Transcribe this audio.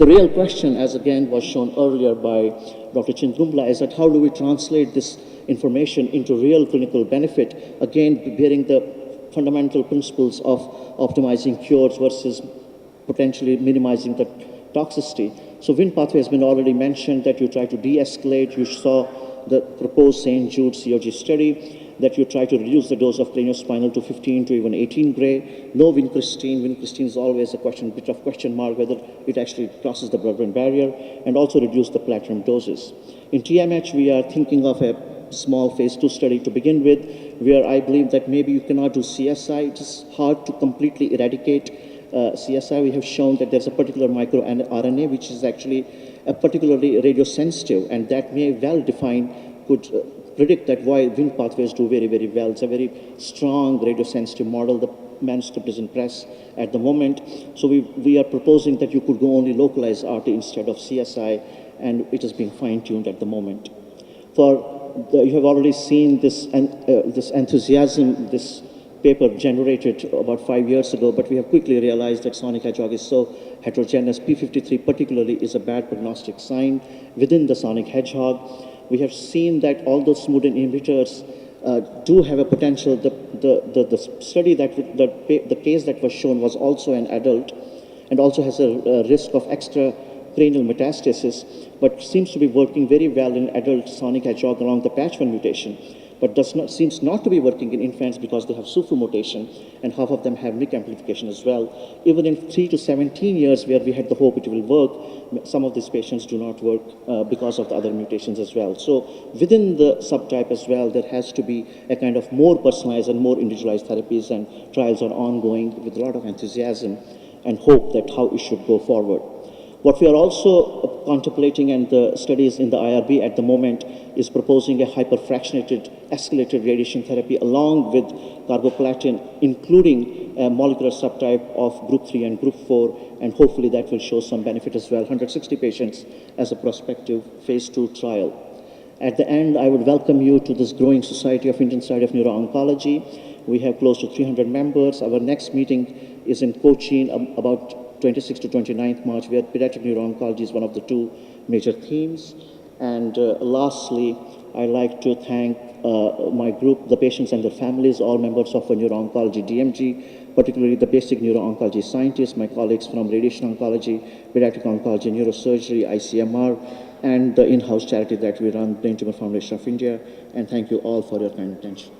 The real question, as again was shown earlier by Dr. Chindrumla, is that how do we translate this information into real clinical benefit, again bearing the fundamental principles of optimizing cures versus potentially minimizing the toxicity. So Wnt pathway has been already mentioned, that you try to de-escalate. You saw the proposed St. Jude COG study, that you try to reduce the dose of craniospinal to 15 to even 18 gray. No vincristine. Vincristine is always a bit of question mark whether it actually crosses the blood-brain barrier, and also reduce the platinum doses. In TMH, we are thinking of a small phase 2 study to begin with, where I believe that maybe you cannot do CSI. It is hard to completely eradicate CSI. We have shown that there's a particular microRNA which is actually particularly radiosensitive, and that may well define, could predict that why Wnt pathways do very, very well. It's a very strong radiosensitive model. The manuscript is in press at the moment. So we are proposing that you could go only localized RT instead of CSI, and it is being fine-tuned at the moment. You have already seen this enthusiasm, this paper generated about 5 years ago, but we have quickly realized that sonic hedgehog is so heterogeneous. P53 particularly is a bad prognostic sign within the sonic hedgehog. We have seen that all those smoothing inhibitors do have a potential. The study the case that was shown was also an adult, and also has a risk of extracranial metastasis, but seems to be working very well in adult sonic hedgehog along the patch1 mutation, but seems not to be working in infants because they have SUFU mutation, and half of them have MYC amplification as well. Even in 3 to 17 years, where we had the hope it will work, some of these patients do not work because of the other mutations as well. So within the subtype as well, there has to be a kind of more personalized and more individualized therapies, and trials are ongoing with a lot of enthusiasm and hope that how it should go forward. What we are also contemplating, and the studies in the IRB at the moment, is proposing a hyperfractionated escalated radiation therapy along with carboplatin, including a molecular subtype of group 3 and group 4, and hopefully that will show some benefit as well. 160 patients as a prospective phase 2 trial. At the end, I would welcome you to this growing society of Indian Society of Neuro-Oncology. We have close to 300 members. Our next meeting is in Cochin about 26th to 29th March, where pediatric neuro-oncology is one of the 2 major themes. And lastly, I'd like to thank my group, the patients and their families, all members of neuro-oncology DMG, particularly the basic neuro-oncology scientists, my colleagues from radiation oncology, pediatric oncology, neurosurgery, ICMR, and the in-house charity that we run, Brain Tumor Foundation of India. And thank you all for your kind attention.